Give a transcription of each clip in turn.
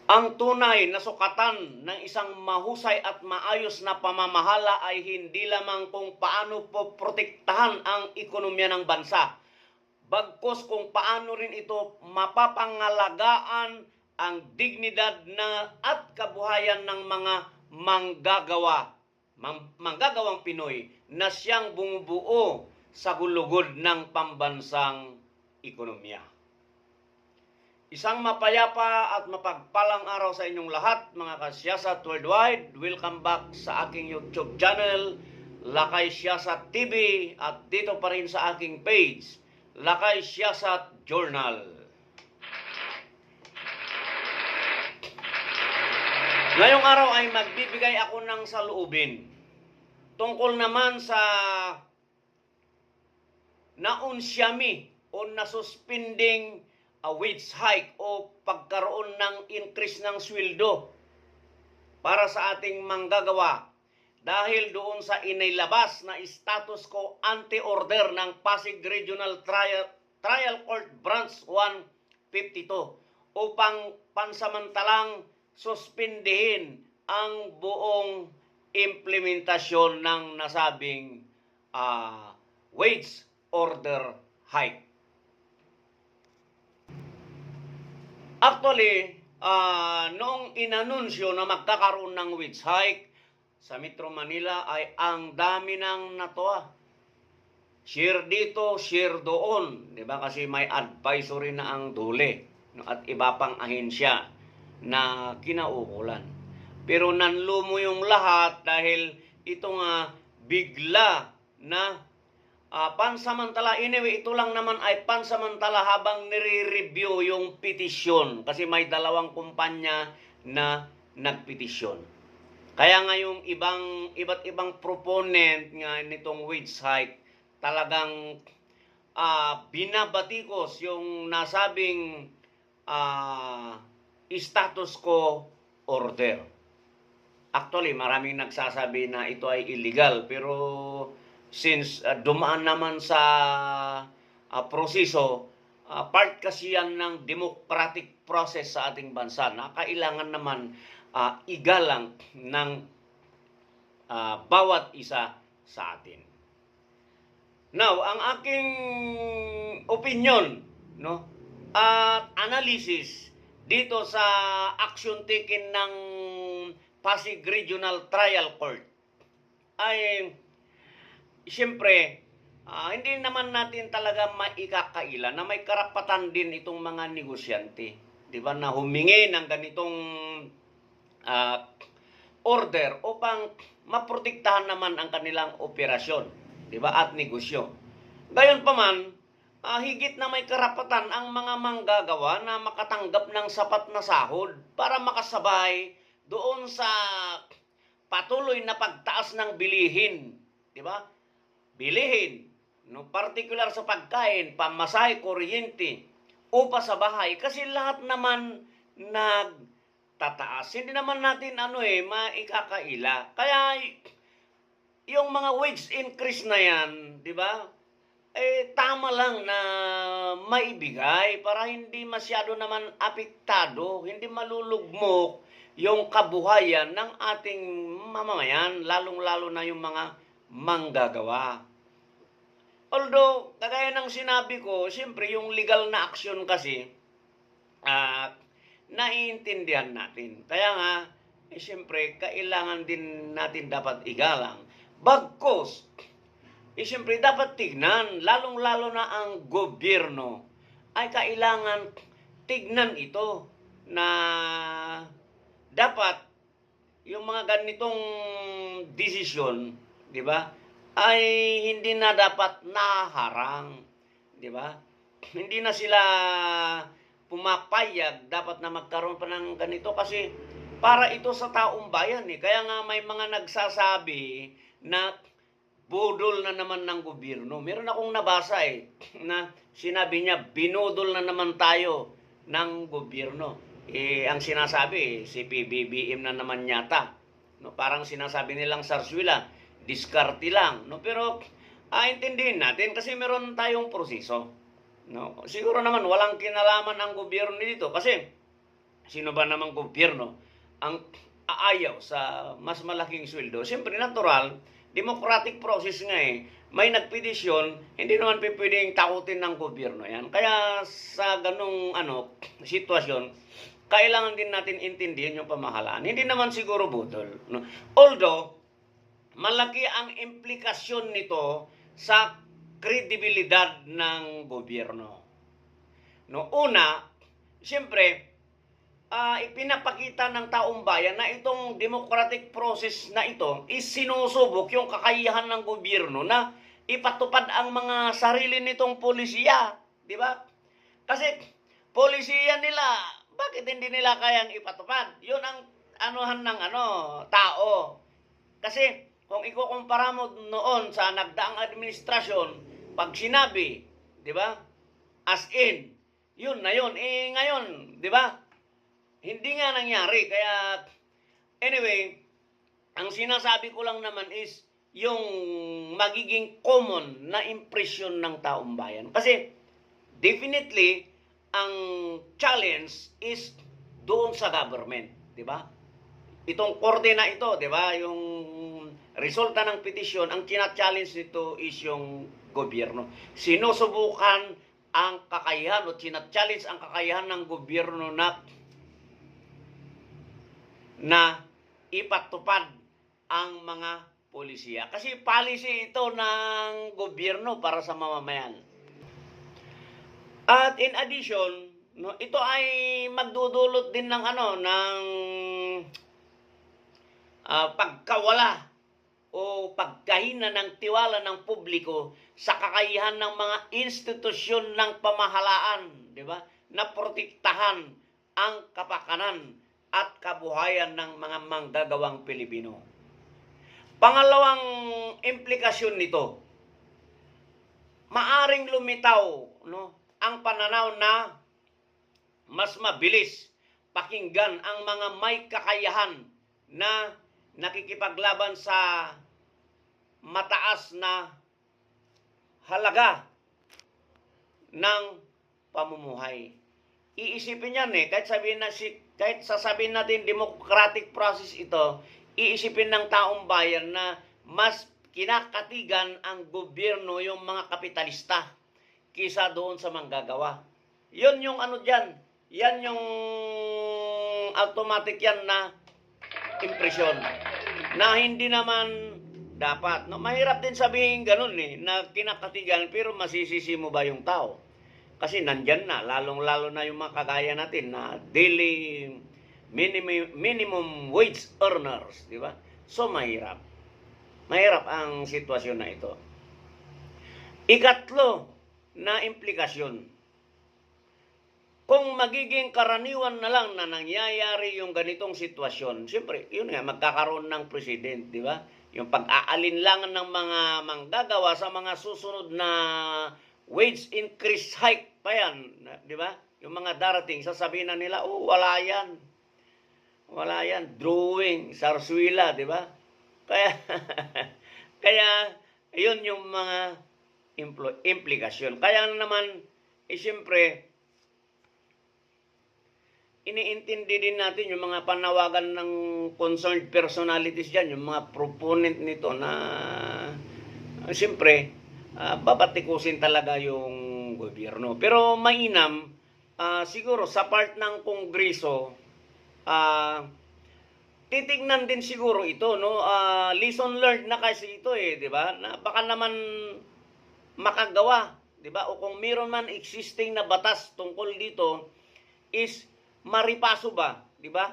Ang tunay na sukatan ng isang mahusay at maayos na pamamahala ay hindi lamang kung paano poprotektahan ang ekonomiya ng bansa, bagkus kung paano rin ito mapapangalagaan ang dignidad at kabuhayan ng mga manggagawang Pinoy na siyang bumubuo sa gulugod ng pambansang ekonomiya. Isang mapayapa at mapagpalang araw sa inyong lahat, mga kasiyasat worldwide. Welcome back sa aking YouTube channel, Lakay Siyasat TV, at dito pa rin sa aking page, Lakay Siyasat Journal. Ngayong araw ay magbibigay ako ng saloobin tungkol naman sa naunsyami o nasuspending wage hike o pagkaroon ng increase ng sweldo para sa ating manggagawa dahil doon sa inilabas na status quo anti-order ng Pasig Regional Trial Court Branch 152 upang pansamantalang suspindihin ang buong implementasyon ng nasabing wage order hike. Actually, noong inanunsyo na magkakaroon ng wage hike sa Metro Manila ay ang dami ng natuwa. Share dito, share doon. Diba? Kasi may advisory na ang DOLE at iba pang ahensya na kinaukulan. Pero nanlumo yung lahat dahil ito nga bigla na pansamantala. Anyway, ito lang naman ay pansamantala habang nire-review yung petisyon kasi may dalawang kumpanya na nagpetisyon. Kaya nga yung iba't ibang proponent nga nitong wage hike talagang binabatikos yung nasabing status quo order. Actually, maraming nagsasabi na ito ay illegal, pero since dumaan naman sa proseso, part kasi yan ng democratic process sa ating bansa na kailangan naman igalang ng bawat isa sa atin. Now, ang aking opinion, no, at analysis dito sa action taken ng Pasig Regional Trial Court ay siyempre, hindi naman natin talaga maikakaila na may karapatan din itong mga negosyante, di ba, na humingi ng ganitong order upang maprotektahan naman ang kanilang operasyon, di ba, at negosyo. Gayunpaman, higit na may karapatan ang mga manggagawa na makatanggap ng sapat na sahod para makasabay doon sa patuloy na pagtaas ng bilihin, di ba? Bilihin, no, particular sa pagkain, pamasahe, kuryente, upa sa bahay, kasi lahat naman nagtataas. Hindi naman natin maikakaila. Kaya yung mga wage increase na yan, di ba? Tama lang na maibigay para hindi masyado naman apektado, hindi malulugmok yung kabuhayan ng ating mamamayan, lalong-lalo na yung mga manggagawa. Although, kagaya ng sinabi ko, siyempre yung legal na aksyon kasi, naiintindihan natin. Kaya nga, siyempre, kailangan din natin dapat igalang. Bagkus, siyempre, dapat tignan, lalong-lalo na ang gobyerno, ay kailangan tignan ito na dapat yung mga ganitong desisyon, di ba, ay hindi na dapat naharang, di ba? Hindi na sila pumapayag dapat na magkaroon pa ng ganito kasi para ito sa taong bayan eh. Kaya nga may mga nagsasabi na budol na naman ng gobyerno. Meron akong nabasa na sinabi niya binudol na naman tayo ng gobyerno. Ang sinasabi, si PBBM na naman yata. No, parang sinasabi nilang sarswila, diskarte lang. No, pero intindihin natin kasi meron tayong proseso. No, siguro naman walang kinalaman ang gobyerno dito kasi Sino ba namang gobyerno ang aayaw sa mas malaking sweldo? Siyempre, natural, democratic process nga eh. May nagpetisyon, hindi naman pwedeng takutin ng gobyerno yan. Kaya sa ganung sitwasyon, kailangan din natin intindihin yung pamahalaan. Hindi naman siguro budol. No? Although, malaki ang implikasyon nito sa kredibilidad ng gobyerno. No, una, siyempre, ipinapakita ng taong bayan na itong democratic process na ito is sinusubok yung kakayahan ng gobyerno na ipatupad ang mga sarili nitong polisiya, di ba? Kasi polisiya nila, bakit hindi nila kayang ipatupad? Yun ang anuhan ng tao. Kasi kung ikukumpara mo noon sa nagdaang administrasyon, pag sinabi, di ba? As in, yun na yun. Eh ngayon, di ba? Hindi nga nangyari. Kaya, anyway, ang sinasabi ko lang naman is yung magiging common na impression ng taong bayan. Kasi, definitely, ang challenge is doon sa government. Di ba? Itong korte na ito, di ba? Yung resulta ng petisyon, ang china-challenge nito is yung gobyerno. Sinusubukan ang kakayahan o china-challenge ang kakayahan ng gobyerno na ipatupad ang mga polisiya. Kasi policy ito ng gobyerno para sa mamamayan. At in addition, no, ito ay magdudulot din ng pagkawala o pagkahina ng tiwala ng publiko sa kakayahan ng mga institusyon ng pamahalaan, di ba? Na protektahan ang kapakanan at kabuhayan ng mga manggagawang Pilipino. Pangalawang implikasyon nito, maaring lumitaw, no, ang pananaw na mas mabilis pakinggan ang mga may kakayahan na nakikipaglaban sa mataas na halaga ng pamumuhay. Iisipin yan kahit sasabihin natin democratic process ito, iisipin ng taong bayan na mas kinakatigan ang gobyerno yung mga kapitalista kisa doon sa manggagawa. Yun yung dyan. Yan yung automatic yan na impresyon. Na hindi naman dapat. No? Mahirap din sabihin ganun na kinakatigan pero masisisi mo ba yung tao? Kasi nandyan na, lalong-lalo na yung mga kagaya natin na daily minimum wage earners, di ba? So, mahirap. Mahirap ang sitwasyon na ito. Ikatlo na implikasyon. Kung magiging karaniwan na lang na nangyayari yung ganitong sitwasyon, siyempre, yun nga, magkakaroon ng president, di ba? Yung pag-aalinlangan ng mga manggagawa sa mga susunod na wage increase hike pa yan, di ba? Yung mga darating, sasabihin na nila, wala yan. Wala yan. Drawing, sarswila, di ba? Kaya, yun yung mga implikasyon. Kaya naman, siyempre, iniintindi din natin yung mga panawagan ng concerned personalities dyan, yung mga proponent nito na, siyempre, babatikusin talaga yung gobyerno. Pero mainam, siguro sa part ng Kongreso, titignan din siguro ito, no? Lesson learned na kasi ito di ba? Na baka naman makagawa, di ba? O kung mayroon man existing na batas tungkol dito, is maripaso ba, di ba?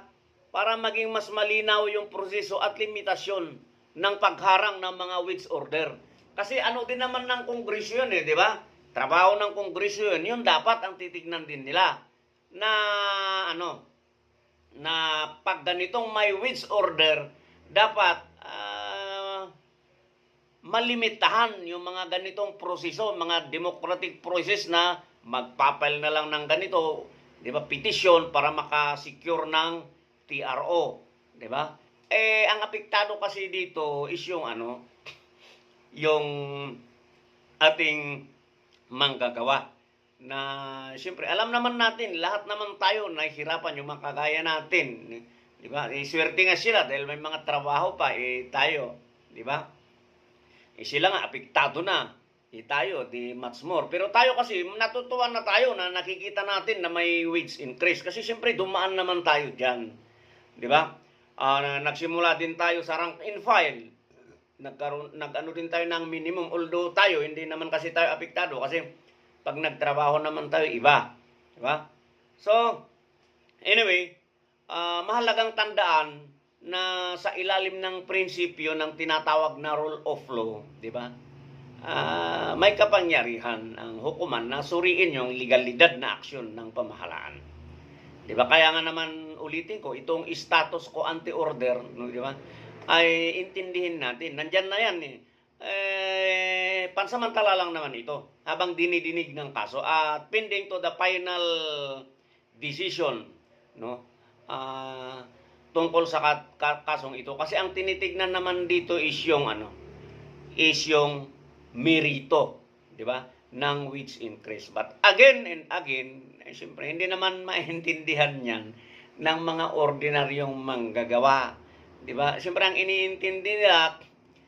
Para maging mas malinaw yung proseso at limitasyon ng pagharang ng mga wage order. Kasi din naman ng Kongreso yun di ba? Trabaho ng Kongreso yun. Yun dapat ang titignan din nila. Na, na pag ganitong may wage order, dapat malimitahan yung mga ganitong proseso, mga democratic process na magpapile na lang ng ganito, di ba? Petition para makasecure ng TRO, di ba? Ang apektado kasi dito is yung yung ating manggagawa na siyempre alam naman natin, lahat naman tayo nahihirapan yung mga kagaya natin. Di ba? Swerte nga sila dahil may mga trabaho pa, tayo. Di ba? Sila nga, apektado na. Tayo, di much more. Pero tayo kasi, natutuwa na tayo na nakikita natin na may wage increase. Kasi siyempre, dumaan naman tayo dyan. Di ba? Nagsimula din tayo sa rank and file. Nag-ano din tayo ng minimum. Although tayo, hindi naman kasi tayo apektado. Kasi pag nagtrabaho naman tayo, iba. Di ba? So, anyway, mahalagang tandaan na sa ilalim ng prinsipyo ng tinatawag na rule of law, di ba? May kapangyarihan ang hukuman na suriin yung legalidad na aksyon ng pamahalaan. Di ba? Kaya nga naman ulitin ko, itong status quo ante-order, no, di ba? Ay intindihin natin. Nandyan na yan eh. Pansamantala lang naman ito habang dinidinig ng kaso at pending to the final decision, no? Tungkol sa kasong ito kasi ang tinitignan naman dito is yung merito, di ba, ng wage increase. But again and again, siyempre hindi naman maintindihan yan ng mga ordinaryong manggagawa, di ba? Siyempre ang iniintindi nila,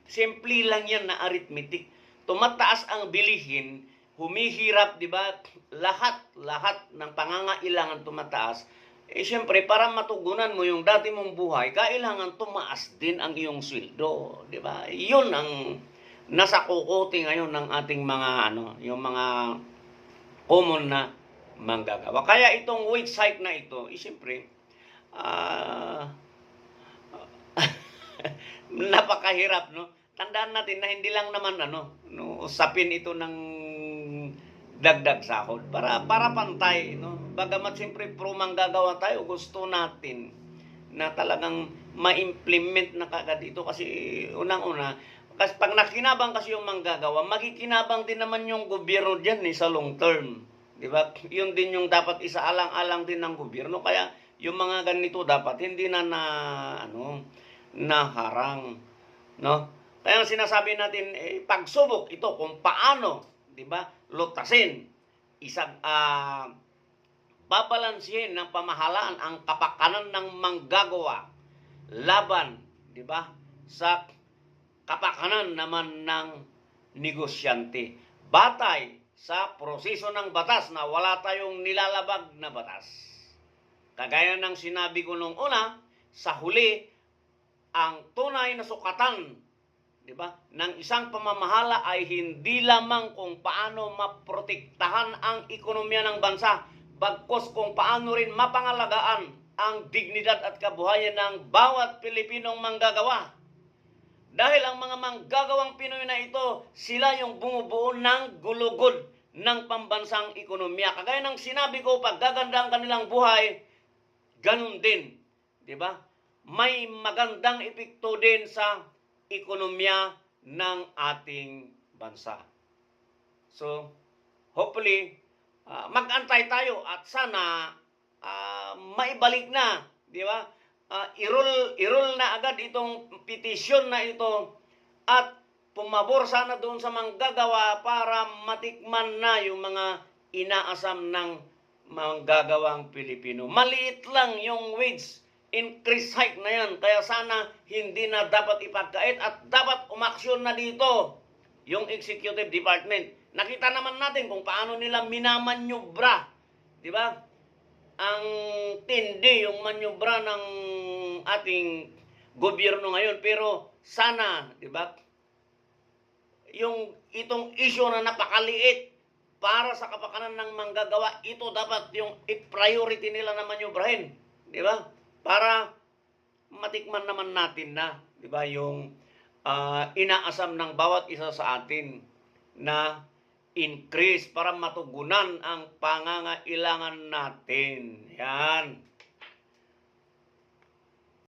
simple lang yan na arithmetic. Tumataas ang bilihin, humihirap, di ba? Lahat ng pangangailangan tumataas. Siyempre, para matugunan mo yung dati mong buhay, kailangan tumaas din ang iyong sweldo, di ba? Yun ang nasa kukote ngayon ng ating mga yung mga common na manggagawa. Kaya itong wage hike na ito, siyempre, napakahirap, no? Tandaan natin na hindi lang naman usapin ito ng dagdag sahod para pantay, no? Bagamat siyempre pro manggagawa tayo, gusto natin na talagang ma-implement na kagad ito kasi unang-una, kasi pag nakinabang kasi yung manggagawa, magikinabang din naman yung gobyerno diyan sa long term, di ba? Yun din yung dapat isaalang-alang din ng gobyerno, kaya yung mga ganito dapat hindi na naharang, no? Kaya ang sinasabi natin, pagsubok ito kung paano, di ba, lutasin, babalansihin ng pamahalaan ang kapakanan ng manggagawa laban, di ba, sa kapakanan naman ng negosyante. Batay sa proseso ng batas na wala tayong nilalabag na batas. Kagaya ng sinabi ko nung una, sa huli, ang tunay na sukatan, di ba, ng isang pamamahala ay hindi lamang kung paano maprotektahan ang ekonomiya ng bansa, bagkus kung paano rin mapangalagaan ang dignidad at kabuhayan ng bawat Pilipinong manggagawa. Dahil ang mga manggagawang Pinoy na ito, sila yung bumubuo ng gulugod ng pambansang ekonomiya. Kagaya ng sinabi ko, paggaganda ang kanilang buhay, ganun din. Di ba? May magandang epekto din sa ekonomiya ng ating bansa. So, hopefully, mag-antay tayo at sana maibalik na, di ba? I-roll na agad itong petisyon na ito at pumabor sana doon sa manggagawa para matikman na yung mga inaasam ng manggagawang Pilipino. Maliit lang yung wage increase hike na yan, kaya sana hindi na dapat ipagkait at dapat umaksyon na dito yung executive department. Nakita naman natin kung paano nila minamanyubra, di ba? Ang tindi yung manyubra ng ating gobyerno ngayon, pero sana, di ba, yung itong issue na napakaliit para sa kapakanan ng manggagawa, ito dapat yung priority nila na manyubrahin, di ba? Para matikman naman natin na, di ba, yung inaasam ng bawat isa sa atin na increase para matugunan ang pangangailangan natin. Yan.